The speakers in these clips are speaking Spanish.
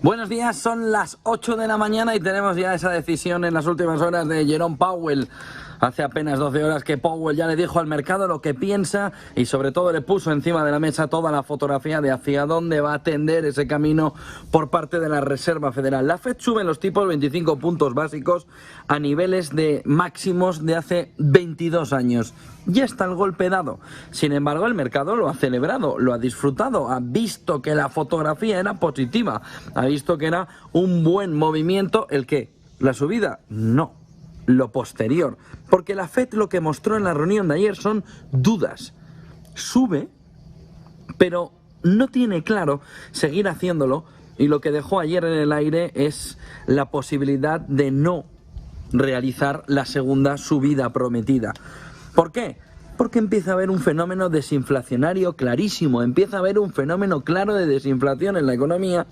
Buenos días, son las 8 de la mañana y tenemos ya esa decisión en las últimas horas de Jerome Powell. Hace apenas 12 horas que Powell ya le dijo al mercado lo que piensa y sobre todo le puso encima de la mesa toda la fotografía de hacia dónde va a tender ese camino por parte de la Reserva Federal. La Fed sube los tipos 25 puntos básicos a niveles de máximos de hace 22 años. Ya está el golpe dado. Sin embargo, el mercado lo ha celebrado, lo ha disfrutado, ha visto que la fotografía era positiva, ha visto que era un buen movimiento. ¿El qué? ¿La subida? No. Lo posterior, porque la Fed lo que mostró en la reunión de ayer son dudas. Sube, pero no tiene claro seguir haciéndolo, y lo que dejó ayer en el aire es la posibilidad de no realizar la segunda subida prometida. ¿Por qué? Porque empieza a haber un fenómeno desinflacionario clarísimo, empieza a haber un fenómeno claro de desinflación en la economía,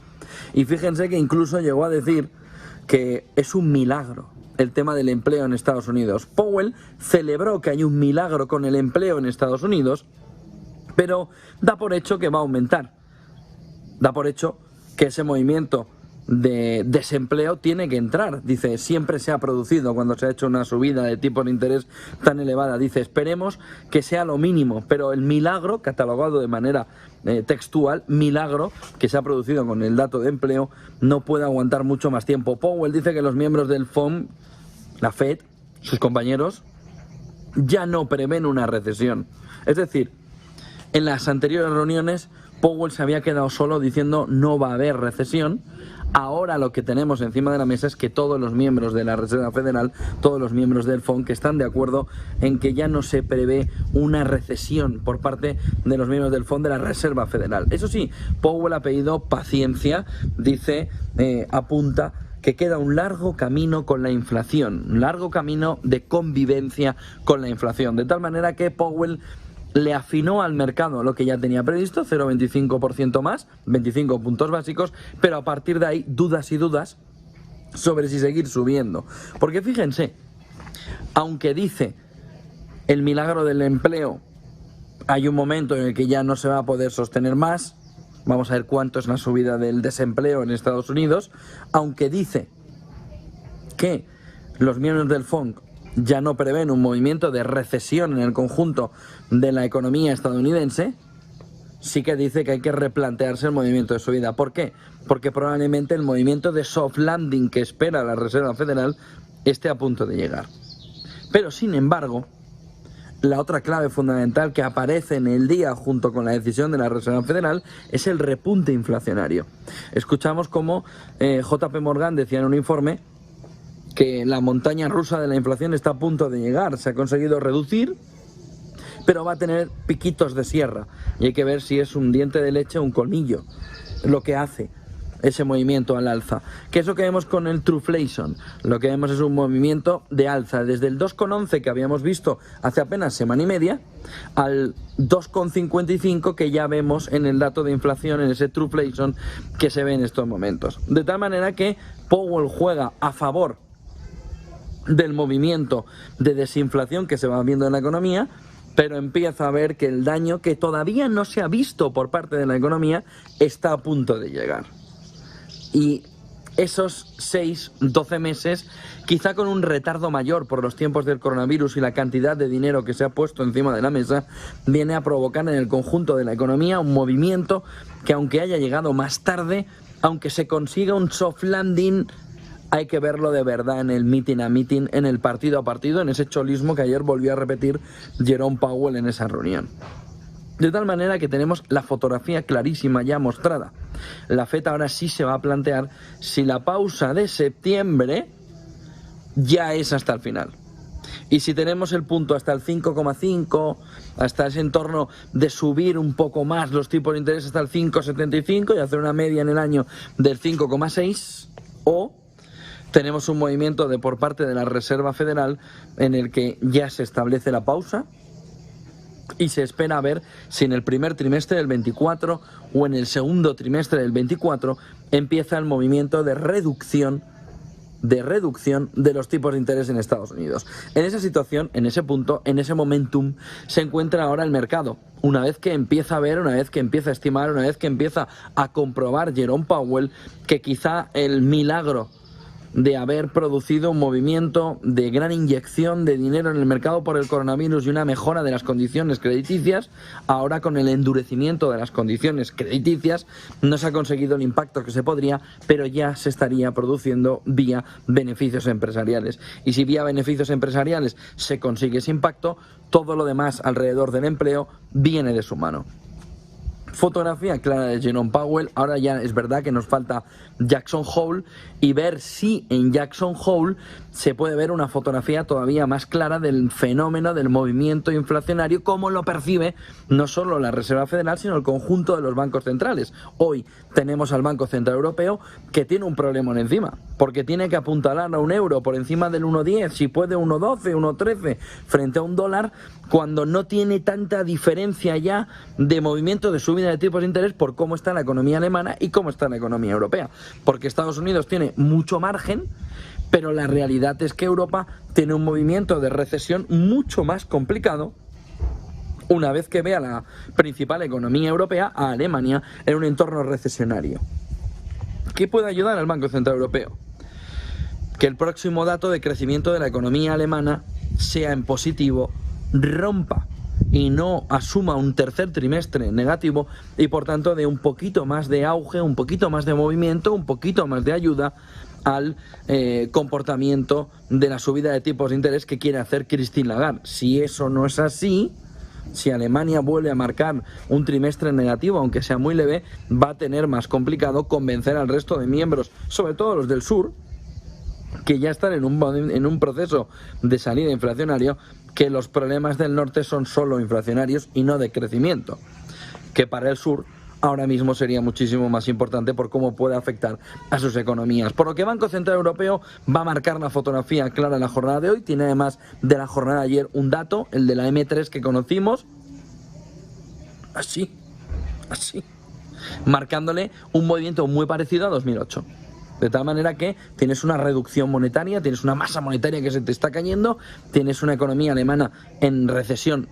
y fíjense que incluso llegó a decir que es un milagro el tema del empleo en Estados Unidos. Powell celebró que hay un milagro con el empleo en Estados Unidos, pero da por hecho que va a aumentar. Da por hecho que ese movimiento de desempleo tiene que entrar. Dice, siempre se ha producido cuando se ha hecho una subida de tipo de interés tan elevada. Dice, esperemos que sea lo mínimo, pero el milagro, catalogado de manera textual, milagro que se ha producido con el dato de empleo, no puede aguantar mucho más tiempo. Powell dice que los miembros del FOMC, la Fed, sus compañeros, ya no prevén una recesión. Es decir, en las anteriores reuniones Powell se había quedado solo diciendo no va a haber recesión. Ahora lo que tenemos encima de la mesa es que todos los miembros de la Reserva Federal, todos los miembros del FOMC están de acuerdo en que ya no se prevé una recesión por parte de los miembros del FOMC de la Reserva Federal. Eso sí, Powell ha pedido paciencia, dice, apunta que queda un largo camino con la inflación, un largo camino de convivencia con la inflación, de tal manera que Powell le afinó al mercado lo que ya tenía previsto, 0,25% más, 25 puntos básicos, pero a partir de ahí dudas y dudas sobre si seguir subiendo. Porque fíjense, aunque dice el milagro del empleo, hay un momento en el que ya no se va a poder sostener más. Vamos a ver cuánto es la subida del desempleo en Estados Unidos. Aunque dice que los miembros del FOMC ya no prevén un movimiento de recesión en el conjunto de la economía estadounidense, sí que dice que hay que replantearse el movimiento de subida. ¿Por qué? Porque probablemente el movimiento de soft landing que espera la Reserva Federal esté a punto de llegar. Pero sin embargo, la otra clave fundamental que aparece en el día junto con la decisión de la Reserva Federal es el repunte inflacionario. Escuchamos cómo JP Morgan decía en un informe que la montaña rusa de la inflación está a punto de llegar. Se ha conseguido reducir, pero va a tener piquitos de sierra. Y hay que ver si es un diente de leche o un colmillo lo que hace ese movimiento al alza. ¿Qué es lo que vemos con el Truflation? Lo que vemos es un movimiento de alza desde el 2,11 que habíamos visto hace apenas semana y media al 2,55 que ya vemos en el dato de inflación, en ese Truflation que se ve en estos momentos. De tal manera que Powell juega a favor del movimiento de desinflación que se va viendo en la economía, pero empieza a ver que el daño que todavía no se ha visto por parte de la economía está a punto de llegar. Y esos 6-12 meses, quizá con un retardo mayor por los tiempos del coronavirus y la cantidad de dinero que se ha puesto encima de la mesa, viene a provocar en el conjunto de la economía un movimiento que, aunque haya llegado más tarde, aunque se consiga un soft landing, hay que verlo de verdad en el meeting a meeting, en el partido a partido, en ese cholismo que ayer volvió a repetir Jerome Powell en esa reunión. De tal manera que tenemos la fotografía clarísima ya mostrada. La Fed ahora sí se va a plantear si la pausa de septiembre ya es hasta el final. Y si tenemos el punto hasta el 5,5, hasta ese entorno de subir un poco más los tipos de interés hasta el 5,75 y hacer una media en el año del 5,6, o tenemos un movimiento por parte de la Reserva Federal en el que ya se establece la pausa y se espera a ver si en el primer trimestre del 24 o en el segundo trimestre del 24 empieza el movimiento de reducción de reducción de los tipos de interés en Estados Unidos. En esa situación, en ese punto, en ese momentum, se encuentra ahora el mercado. Una vez que empieza a ver, una vez que empieza a estimar, una vez que empieza a comprobar Jerome Powell que quizá el milagro de haber producido un movimiento de gran inyección de dinero en el mercado por el coronavirus y una mejora de las condiciones crediticias, ahora con el endurecimiento de las condiciones crediticias no se ha conseguido el impacto que se podría, pero ya se estaría produciendo vía beneficios empresariales. Y si vía beneficios empresariales se consigue ese impacto, todo lo demás alrededor del empleo viene de su mano. Fotografía clara de Jerome Powell. Ahora ya es verdad que nos falta Jackson Hole y ver si en Jackson Hole se puede ver una fotografía todavía más clara del fenómeno del movimiento inflacionario, como lo percibe no solo la Reserva Federal, sino el conjunto de los bancos centrales. Hoy tenemos al Banco Central Europeo que tiene un problema encima, porque tiene que apuntalar a un euro por encima del 1,10, si puede 1,12, 1,13 frente a un dólar, cuando no tiene tanta diferencia ya de movimiento de subida de tipos de interés por cómo está la economía alemana y cómo está la economía europea. Porque Estados Unidos tiene mucho margen, pero la realidad es que Europa tiene un movimiento de recesión mucho más complicado una vez que vea la principal economía europea, a Alemania, en un entorno recesionario. ¿Qué puede ayudar al Banco Central Europeo? Que el próximo dato de crecimiento de la economía alemana sea en positivo, rompa y no asuma un tercer trimestre negativo y por tanto dé un poquito más de auge, un poquito más de movimiento, un poquito más de ayuda al comportamiento de la subida de tipos de interés que quiere hacer Christine Lagarde. Si eso no es así, si Alemania vuelve a marcar un trimestre negativo, aunque sea muy leve, va a tener más complicado convencer al resto de miembros, sobre todo los del sur, que ya están en un proceso de salida inflacionario, que los problemas del norte son solo inflacionarios y no de crecimiento, que para el sur ahora mismo sería muchísimo más importante por cómo puede afectar a sus economías. Por lo que Banco Central Europeo va a marcar la fotografía clara en la jornada de hoy. Tiene además de la jornada de ayer un dato, el de la M3 que conocimos, así, marcándole un movimiento muy parecido a 2008. De tal manera que tienes una reducción monetaria, tienes una masa monetaria que se te está cayendo, tienes una economía alemana en recesión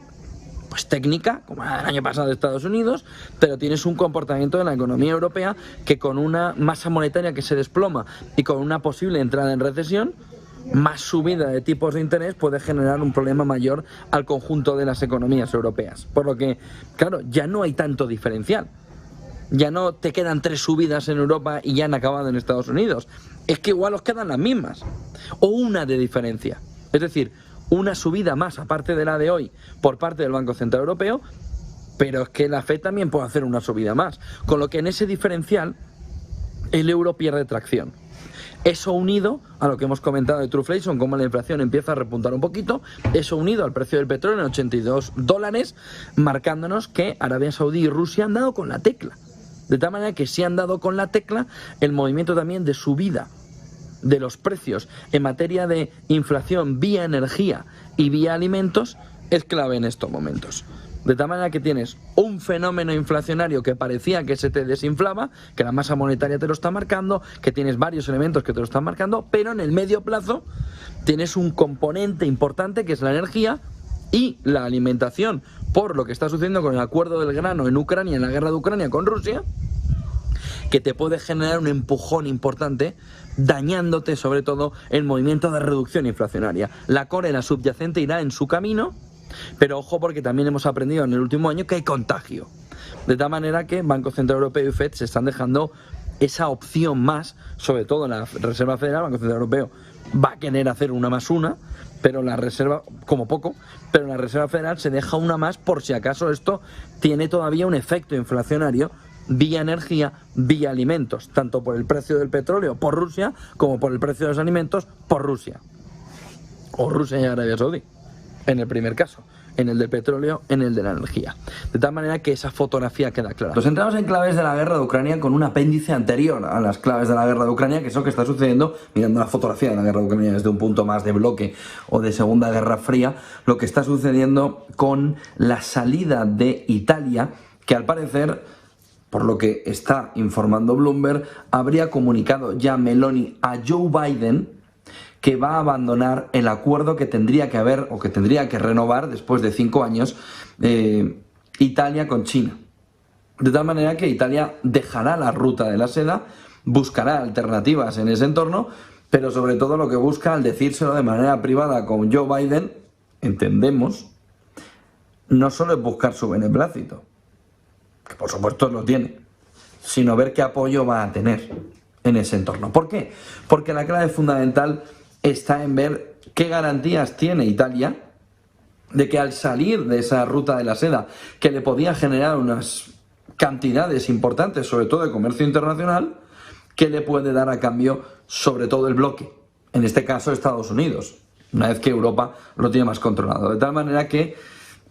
pues técnica, como el año pasado de Estados Unidos, pero tienes un comportamiento de la economía europea que con una masa monetaria que se desploma y con una posible entrada en recesión, más subida de tipos de interés puede generar un problema mayor al conjunto de las economías europeas. Por lo que, claro, ya no hay tanto diferencial. Ya no te quedan 3 subidas en Europa y ya han acabado en Estados Unidos. Es que igual os quedan las mismas. O una de diferencia. Es decir, una subida más aparte de la de hoy por parte del Banco Central Europeo, pero es que la FED también puede hacer una subida más. Con lo que en ese diferencial el euro pierde tracción. Eso unido a lo que hemos comentado de Truflation, como la inflación empieza a repuntar un poquito, eso unido al precio del petróleo en $82, marcándonos que Arabia Saudí y Rusia han dado con la tecla. De tal manera que si han dado con la tecla, el movimiento también de subida de los precios en materia de inflación vía energía y vía alimentos es clave en estos momentos. De tal manera que tienes un fenómeno inflacionario que parecía que se te desinflaba, que la masa monetaria te lo está marcando, que tienes varios elementos que te lo están marcando, pero en el medio plazo tienes un componente importante que es la energía y la alimentación, por lo que está sucediendo con el acuerdo del grano en Ucrania, en la guerra de Ucrania con Rusia, que te puede generar un empujón importante, dañándote sobre todo el movimiento de reducción inflacionaria. La core, la subyacente, irá en su camino, pero ojo porque también hemos aprendido en el último año que hay contagio. De tal manera que Banco Central Europeo y FED se están dejando esa opción más, sobre todo en la Reserva Federal. Banco Central Europeo va a querer hacer una más una, pero la Reserva, como poco, pero la Reserva Federal se deja una más por si acaso esto tiene todavía un efecto inflacionario vía energía, vía alimentos, tanto por el precio del petróleo por Rusia como por el precio de los alimentos por Rusia. O Rusia y Arabia Saudí, en el primer caso. En el del petróleo, en el de la energía. De tal manera que esa fotografía queda clara. Nos entramos en claves de la guerra de Ucrania con un apéndice anterior a las claves de la guerra de Ucrania, que es lo que está sucediendo, mirando la fotografía de la guerra de Ucrania desde un punto más de bloque o de Segunda Guerra Fría, lo que está sucediendo con la salida de Italia, que al parecer, por lo que está informando Bloomberg, habría comunicado ya Meloni a Joe Biden que va a abandonar el acuerdo que tendría que haber o que tendría que renovar después de 5 años Italia con China. De tal manera que Italia dejará la ruta de la seda, buscará alternativas en ese entorno, pero sobre todo lo que busca, al decírselo de manera privada con Joe Biden, entendemos, no solo es buscar su beneplácito, que por supuesto lo tiene, sino ver qué apoyo va a tener en ese entorno. ¿Por qué? Porque la clave fundamental está en ver qué garantías tiene Italia de que al salir de esa ruta de la seda, que le podía generar unas cantidades importantes, sobre todo de comercio internacional, ¿qué le puede dar a cambio sobre todo el bloque? En este caso Estados Unidos, una vez que Europa lo tiene más controlado. De tal manera que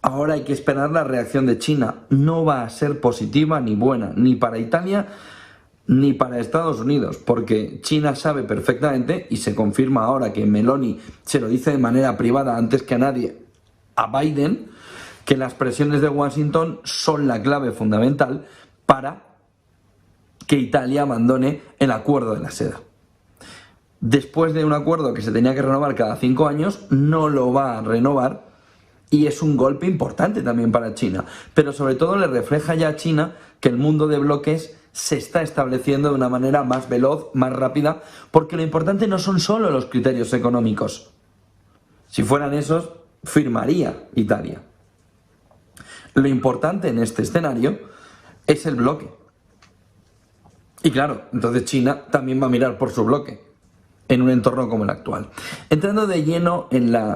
ahora hay que esperar la reacción de China. No va a ser positiva ni buena, ni para Italia ni para Estados Unidos, porque China sabe perfectamente, y se confirma ahora que Meloni se lo dice de manera privada antes que a nadie a Biden, que las presiones de Washington son la clave fundamental para que Italia abandone el acuerdo de la seda. Después de un acuerdo que se tenía que renovar cada 5 años, no lo va a renovar, y es un golpe importante también para China. Pero sobre todo le refleja ya a China que el mundo de bloques se está estableciendo de una manera más veloz, más rápida, porque lo importante no son solo los criterios económicos. Si fueran esos, firmaría Italia. Lo importante en este escenario es el bloque. Y claro, entonces China también va a mirar por su bloque en un entorno como el actual. Entrando de lleno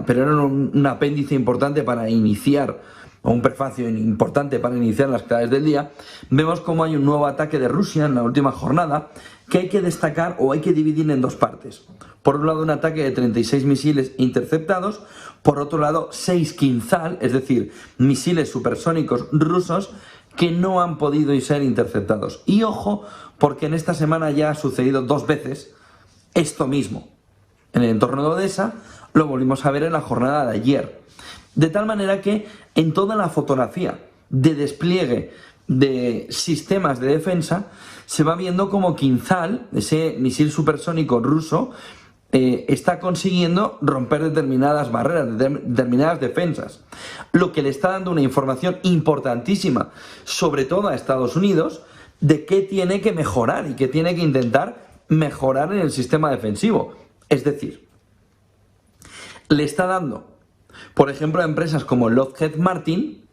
pero era un apéndice importante para iniciar, o un prefacio importante para iniciar las claves del día, vemos cómo hay un nuevo ataque de Rusia en la última jornada que hay que destacar o hay que dividir en dos partes. Por un lado, un ataque de 36 misiles interceptados, por otro lado 6 Kinzhal, es decir, misiles supersónicos rusos que no han podido ser interceptados. Y ojo, porque en esta semana ya ha sucedido 2 veces esto mismo. En el entorno de Odessa lo volvimos a ver en la jornada de ayer. De tal manera que en toda la fotografía de despliegue de sistemas de defensa se va viendo como Kinzhal, ese misil supersónico ruso, está consiguiendo romper determinadas barreras, determinadas defensas, lo que le está dando una información importantísima, sobre todo a Estados Unidos, de qué tiene que mejorar y qué tiene que intentar mejorar en el sistema defensivo. Es decir, le está dando, por ejemplo, a empresas como Lockheed Martin,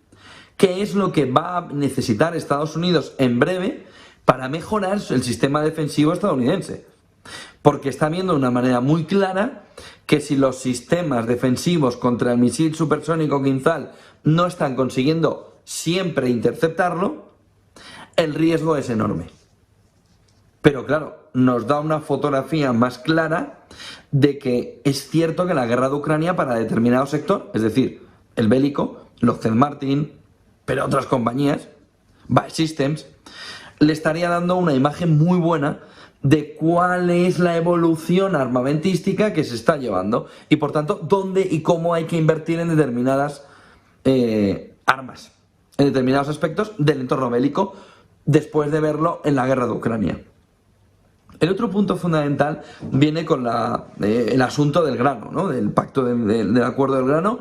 qué es lo que va a necesitar Estados Unidos en breve para mejorar el sistema defensivo estadounidense. Porque está viendo de una manera muy clara que si los sistemas defensivos contra el misil supersónico Kinzhal no están consiguiendo siempre interceptarlo, el riesgo es enorme. Pero claro, nos da una fotografía más clara de que es cierto que la guerra de Ucrania para determinado sector, es decir, el bélico, Lockheed Martin, pero otras compañías, BAE Systems, le estaría dando una imagen muy buena de cuál es la evolución armamentística que se está llevando y por tanto dónde y cómo hay que invertir en determinadas armas, en determinados aspectos del entorno bélico después de verlo en la guerra de Ucrania. El otro punto fundamental viene con el asunto del grano, ¿no? Del pacto del acuerdo del grano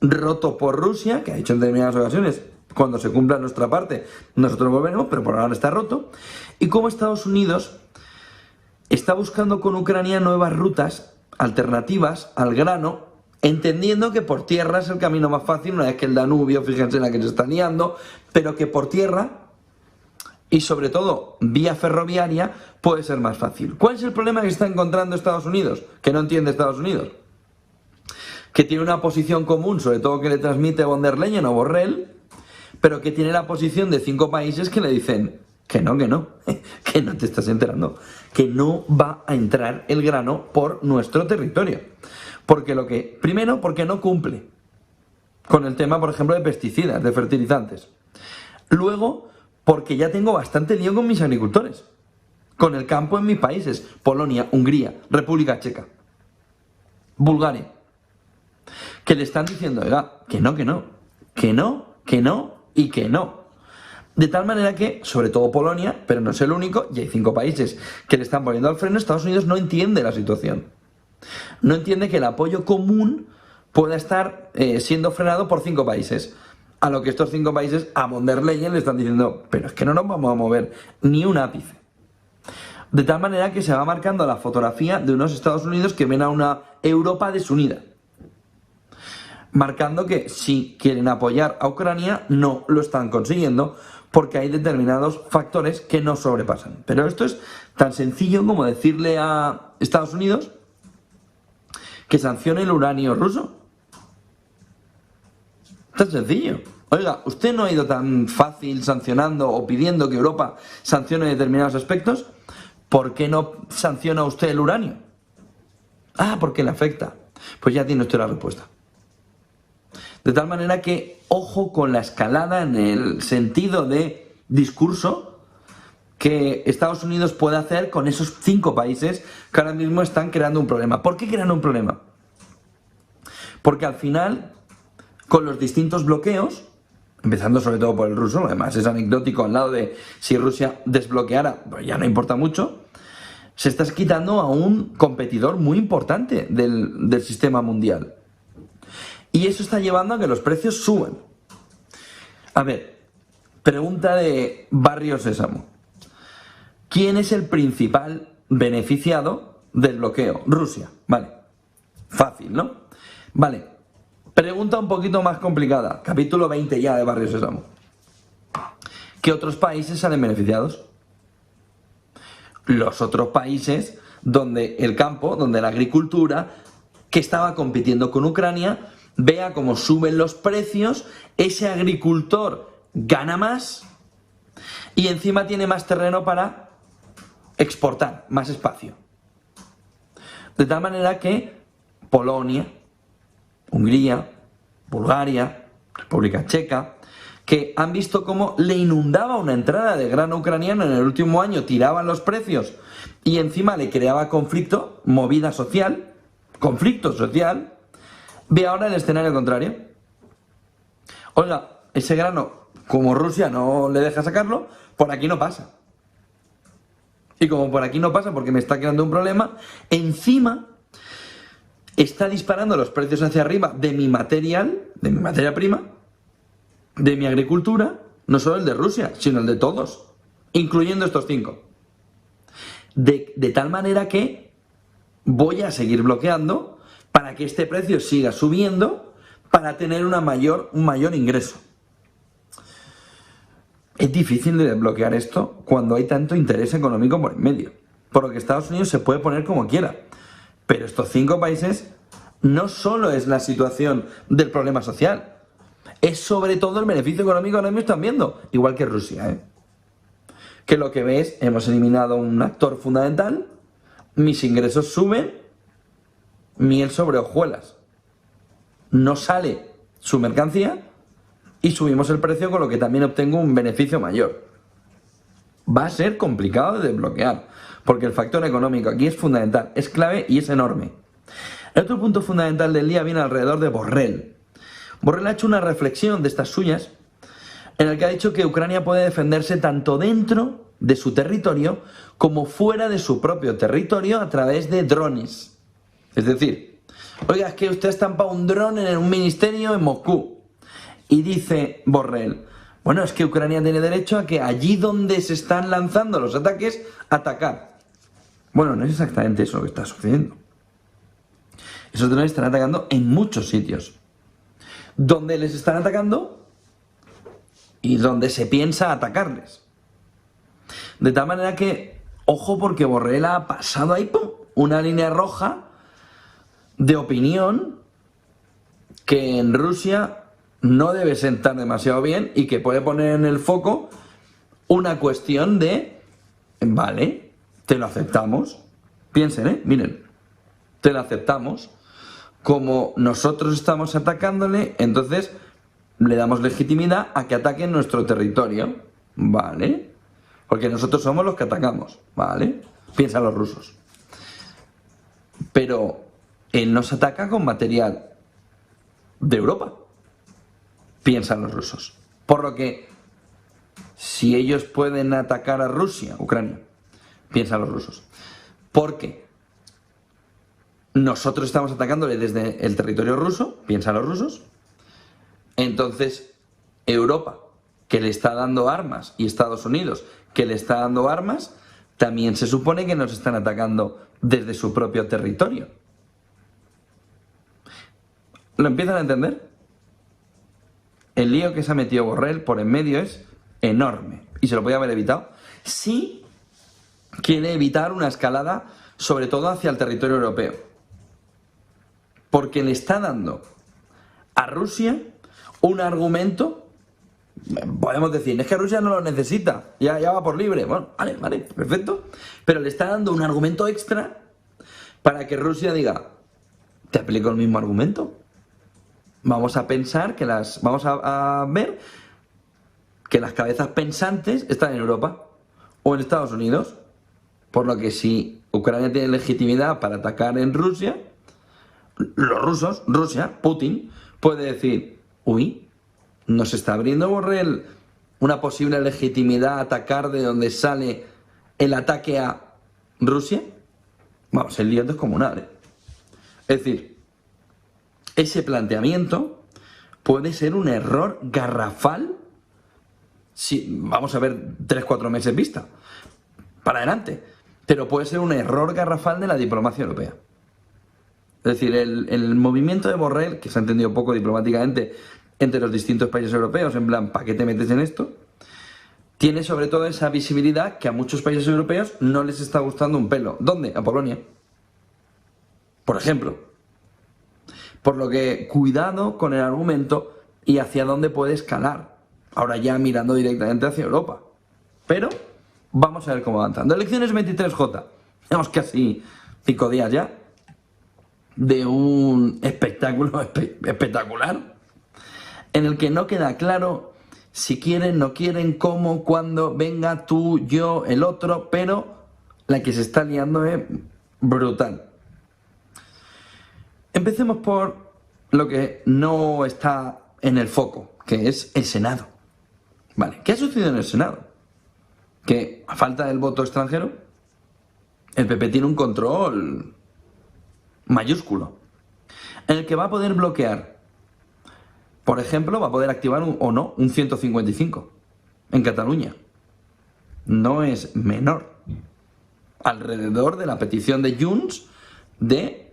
roto por Rusia, que ha dicho en determinadas ocasiones, cuando se cumpla nuestra parte nosotros volveremos, pero por ahora está roto, y cómo Estados Unidos está buscando con Ucrania nuevas rutas alternativas al grano, entendiendo que por tierra es el camino más fácil, una vez que el Danubio, fíjense en la que se está liando, pero que por tierra y sobre todo vía ferroviaria puede ser más fácil. ¿Cuál es el problema que está encontrando Estados Unidos? Que no entiende Estados Unidos. Que tiene una posición común, sobre todo que le transmite von der Leyen o Borrell, pero que tiene la posición de 5 países que le dicen que no, que no te estás enterando, que no va a entrar el grano por nuestro territorio. Primero, porque no cumple con el tema, por ejemplo, de pesticidas, de fertilizantes. Luego, porque ya tengo bastante lío con mis agricultores, con el campo en mis países, Polonia, Hungría, República Checa, Bulgaria, que le están diciendo, oiga, que no y que no. De tal manera que, sobre todo Polonia, pero no es el único, y hay 5 países que le están poniendo al freno, Estados Unidos no entiende la situación. No entiende que el apoyo común pueda estar siendo frenado por 5 países. A lo que estos 5 países a von der Leyen le están diciendo, pero es que no nos vamos a mover ni un ápice. De tal manera que se va marcando la fotografía de unos Estados Unidos que ven a una Europa desunida. Marcando que si quieren apoyar a Ucrania, no lo están consiguiendo porque hay determinados factores que no sobrepasan. Pero esto es tan sencillo como decirle a Estados Unidos que sancione el uranio ruso. Tan sencillo. Oiga, ¿usted no ha ido tan fácil sancionando o pidiendo que Europa sancione determinados aspectos? ¿Por qué no sanciona usted el uranio? Ah, porque le afecta. Pues ya tiene usted la respuesta. De tal manera que, ojo con la escalada en el sentido de discurso que Estados Unidos puede hacer con esos 5 países que ahora mismo están creando un problema. ¿Por qué crean un problema? Porque al final, con los distintos bloqueos, empezando sobre todo por el ruso, además es anecdótico al lado de si Rusia desbloqueara, pues ya no importa mucho, se está quitando a un competidor muy importante del sistema mundial. Y eso está llevando a que los precios suban. A ver, pregunta de Barrio Sésamo. ¿Quién es el principal beneficiado del bloqueo? Rusia. Vale. Fácil, ¿no? Vale. Pregunta un poquito más complicada. Capítulo 20 ya de Barrio Sésamo. ¿Qué otros países salen beneficiados? Los otros países donde el campo, donde la agricultura, que estaba compitiendo con Ucrania, vea cómo suben los precios, ese agricultor gana más y encima tiene más terreno para exportar, más espacio. De tal manera que Polonia, Hungría, Bulgaria, República Checa, que han visto cómo le inundaba una entrada de grano ucraniano en el último año, tiraban los precios y encima le creaba conflicto, movida social, conflicto social. Ve ahora el escenario contrario. Oiga, ese grano, como Rusia no le deja sacarlo, por aquí no pasa. Y como por aquí no pasa porque me está creando un problema, encima está disparando los precios hacia arriba de mi material, de mi materia prima, de mi agricultura, no solo el de Rusia, sino el de todos, incluyendo estos 5. De tal manera que voy a seguir bloqueando para que este precio siga subiendo, para tener un mayor ingreso. Es difícil de desbloquear esto cuando hay tanto interés económico por en medio, por lo que Estados Unidos se puede poner como quiera. Pero estos 5 países no solo es la situación del problema social, es sobre todo el beneficio económico que ahora mismo están viendo, igual que Rusia, ¿eh? Que lo que ves, hemos eliminado un actor fundamental, mis ingresos suben, miel sobre hojuelas. No sale su mercancía y subimos el precio, con lo que también obtengo un beneficio mayor. Va a ser complicado de desbloquear, porque el factor económico aquí es fundamental, es clave y es enorme. El otro punto fundamental del día viene alrededor de Borrell. Borrell ha hecho una reflexión de estas suyas en el que ha dicho que Ucrania puede defenderse tanto dentro de su territorio como fuera de su propio territorio a través de drones. Es decir, oiga, es que usted ha estampado un dron en un ministerio en Moscú. Y dice Borrell, bueno, es que Ucrania tiene derecho a que allí donde se están lanzando los ataques, atacar. Bueno, no es exactamente eso lo que está sucediendo. Esos drones están atacando en muchos sitios. Donde les están atacando y donde se piensa atacarles. De tal manera que, ojo, porque Borrell ha pasado ahí, ¡pum!, una línea roja de opinión que en Rusia no debe sentar demasiado bien y que puede poner en el foco una cuestión de, vale, te lo aceptamos. Piensen, miren, te lo aceptamos. Como nosotros estamos atacándole, entonces le damos legitimidad a que ataquen nuestro territorio, ¿vale? Porque nosotros somos los que atacamos, ¿vale? Piensan los rusos. Pero él nos ataca con material de Europa, piensan los rusos. Por lo que, si ellos pueden atacar a Rusia, Ucrania, piensan los rusos. ¿Por qué? nosotros estamos atacándole desde el territorio ruso, piensa los rusos, entonces Europa, que le está dando armas, y Estados Unidos, que le está dando armas, también se supone que nos están atacando desde su propio territorio. ¿Lo empiezan a entender? El lío que se ha metido Borrell por en medio es enorme y se lo podía haber evitado si quiere evitar una escalada, sobre todo hacia el territorio europeo, porque le está dando a Rusia un argumento. Podemos decir, es que Rusia no lo necesita, ya va por libre. Bueno, vale, perfecto, pero le está dando un argumento extra para que Rusia diga, te aplico el mismo argumento. Vamos a pensar que vamos a ver que las cabezas pensantes están en Europa o en Estados Unidos. Por lo que si Ucrania tiene legitimidad para atacar en Rusia, los rusos, Rusia, Putin, puede decir, uy, nos está abriendo Borrell una posible legitimidad a atacar de donde sale el ataque a Rusia. Vamos, el lío es descomunal, ¿eh? Es decir, ese planteamiento puede ser un error garrafal si vamos a ver 3-4 meses vista para adelante, pero puede ser un error garrafal de la diplomacia europea. Es decir, el movimiento de Borrell, que se ha entendido poco diplomáticamente entre los distintos países europeos, en plan, ¿para qué te metes en esto?, tiene sobre todo esa visibilidad que a muchos países europeos no les está gustando un pelo. ¿Dónde? A Polonia, por ejemplo. Por lo que cuidado con el argumento y hacia dónde puede escalar. Ahora ya mirando directamente hacia Europa. Pero vamos a ver cómo avanzando. Elecciones 23J. Tenemos casi 5 días ya de un espectáculo espectacular en el que no queda claro si quieren, no quieren, cómo, cuándo, venga, tú, yo, el otro, pero la que se está liando es brutal. Empecemos por lo que no está en el foco, que es el Senado. Vale, ¿qué ha sucedido en el Senado? Que a falta del voto extranjero, el PP tiene un control mayúsculo, en el que va a poder bloquear, por ejemplo, va a poder activar un 155 en Cataluña. No es menor. Alrededor de la petición de Junts de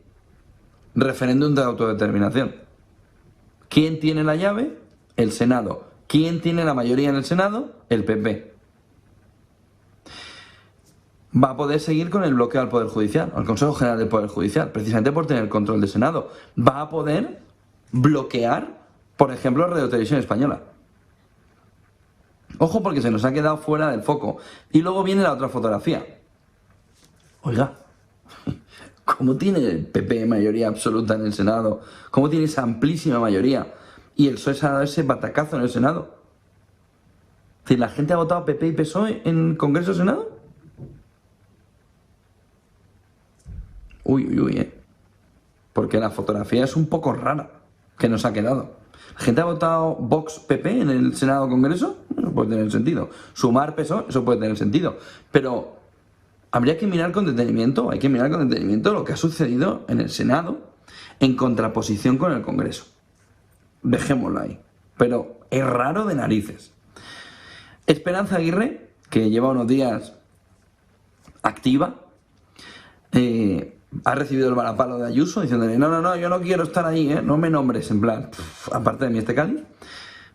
referéndum de autodeterminación. ¿Quién tiene la llave? El Senado. ¿Quién tiene la mayoría en el Senado? El PP. Va a poder seguir con el bloqueo al Poder Judicial, al Consejo General del Poder Judicial, precisamente por tener el control del Senado. Va a poder bloquear, por ejemplo, Radio Televisión Española. Ojo, porque se nos ha quedado fuera del foco. Y luego viene la otra fotografía. Oiga, ¿cómo tiene el PP mayoría absoluta en el Senado? ¿Cómo tiene esa amplísima mayoría? Y el PSOE se ha dado ese batacazo en el Senado. Es decir, ¿la gente ha votado PP y PSOE en el Congreso y Senado? Uy, porque la fotografía es un poco rara que nos ha quedado. ¿La gente ha votado Vox PP en el Senado o Congreso? Eso puede tener sentido. Sumar PSOE, eso puede tener sentido. Pero habría que mirar con detenimiento, hay que mirar con detenimiento lo que ha sucedido en el Senado en contraposición con el Congreso. Dejémoslo ahí. Pero es raro de narices. Esperanza Aguirre, que lleva unos días activa, ha recibido el varapalo de Ayuso diciéndole, no, yo no quiero estar ahí, no me nombres, en plan, aparte de mí este cáliz.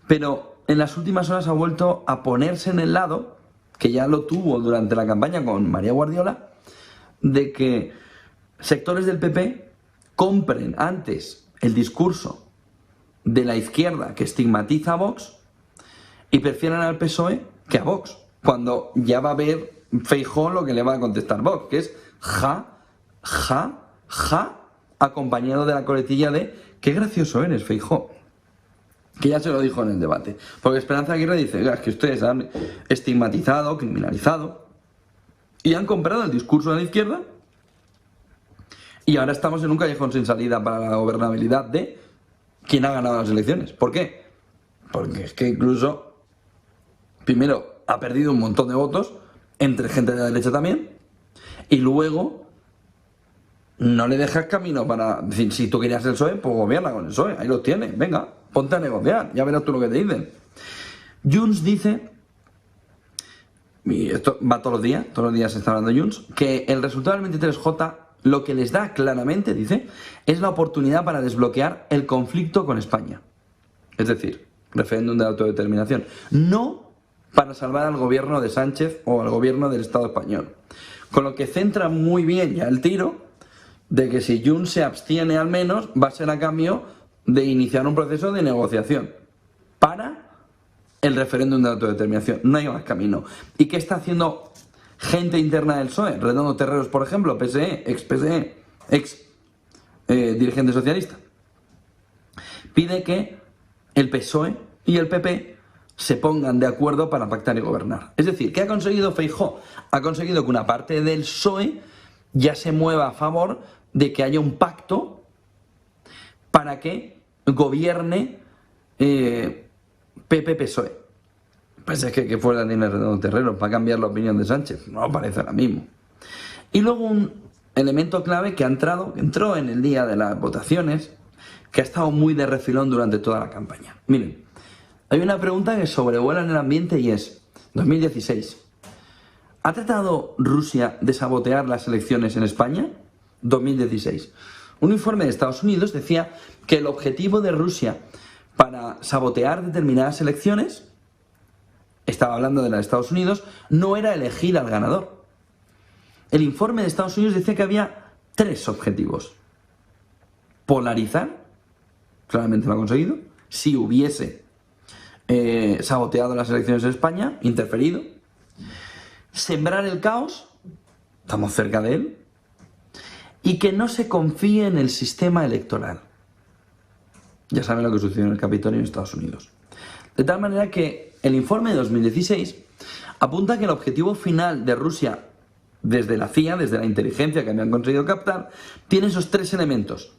Pero en las últimas horas ha vuelto a ponerse en el lado, que ya lo tuvo durante la campaña con María Guardiola, de que sectores del PP compren antes el discurso de la izquierda que estigmatiza a Vox y prefieran al PSOE que a Vox, cuando ya va a ver Feijóo lo que le va a contestar Vox, que es ja, acompañado de la coletilla de qué gracioso eres, Feijóo, que ya se lo dijo en el debate. Porque Esperanza Aguirre dice, es que ustedes han estigmatizado, criminalizado y han comprado el discurso de la izquierda y ahora estamos en un callejón sin salida para la gobernabilidad de quien ha ganado las elecciones. ¿Por qué? Porque es que incluso, primero, ha perdido un montón de votos entre gente de la derecha también, y luego no le dejas camino para decir, si tú querías el PSOE, pues gobierna con el PSOE, ahí lo tienes, venga, ponte a negociar, ya verás tú lo que te dicen. Junts dice, y esto va todos los días se está hablando Junts, que el resultado del 23J lo que les da claramente, dice, es la oportunidad para desbloquear el conflicto con España. Es decir, referéndum de autodeterminación. No para salvar al gobierno de Sánchez o al gobierno del Estado español. Con lo que centra muy bien ya el tiro de que si Junts se abstiene al menos, va a ser a cambio de iniciar un proceso de negociación para el referéndum de autodeterminación. No hay más camino. ¿Y qué está haciendo gente interna del PSOE? Redondo Terreros, por ejemplo, PSE, ex dirigente socialista. Pide que el PSOE y el PP se pongan de acuerdo para pactar y gobernar. Es decir, ¿qué ha conseguido Feijóo? Ha conseguido que una parte del PSOE ya se mueva a favor de que haya un pacto para que gobierne PP-PSOE. Pues es que fuera tiene Redondo Terreros para cambiar la opinión de Sánchez. No parece ahora mismo. Y luego un elemento clave que entró en el día de las votaciones, que ha estado muy de refilón durante toda la campaña. Miren, hay una pregunta que sobrevuela en el ambiente y es, 2016, ¿ha tratado Rusia de sabotear las elecciones en España? 2016. Un informe de Estados Unidos decía que el objetivo de Rusia para sabotear determinadas elecciones, estaba hablando de las de Estados Unidos, no era elegir al ganador. El informe de Estados Unidos decía que había 3 objetivos. Polarizar, claramente lo ha conseguido, si hubiese saboteado las elecciones en España, interferido. Sembrar el caos, estamos cerca de él, y que no se confíe en el sistema electoral. Ya saben lo que sucedió en el Capitolio en Estados Unidos. De tal manera que el informe de 2016 apunta que el objetivo final de Rusia, desde la CIA, desde la inteligencia que habían conseguido captar, tiene esos 3 elementos.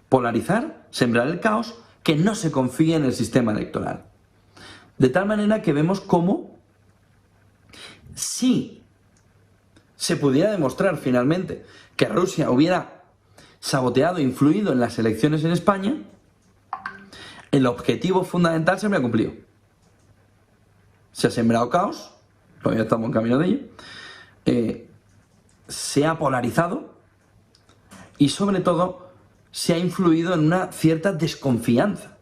Polarizar, sembrar el caos, que no se confíe en el sistema electoral. De tal manera que vemos cómo, si se pudiera demostrar finalmente que Rusia hubiera saboteado e influido en las elecciones en España, el objetivo fundamental se habría cumplido. Se ha sembrado caos, todavía estamos en camino de ello, se ha polarizado y sobre todo se ha influido en una cierta desconfianza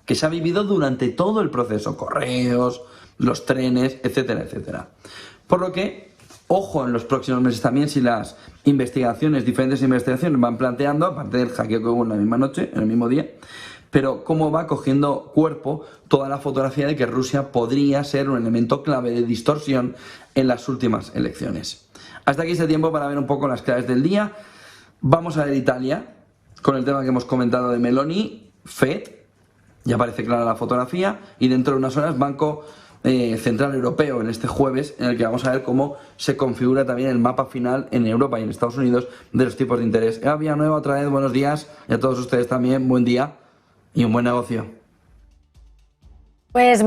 que se ha vivido durante todo el proceso, correos, los trenes, etcétera, etcétera. Por lo que, ojo en los próximos meses también si las diferentes investigaciones van planteando, aparte del hackeo que hubo en la misma noche, en el mismo día, pero cómo va cogiendo cuerpo toda la fotografía de que Rusia podría ser un elemento clave de distorsión en las últimas elecciones. Hasta aquí este tiempo para ver un poco las claves del día. Vamos a ver Italia, con el tema que hemos comentado de Meloni, FED, ya parece clara la fotografía, y dentro de unas horas Banco Central Europeo en este jueves, en el que vamos a ver cómo se configura también el mapa final en Europa y en Estados Unidos de los tipos de interés. Eva Villanueva, otra vez, buenos días, y a todos ustedes también, buen día y un buen negocio. Pues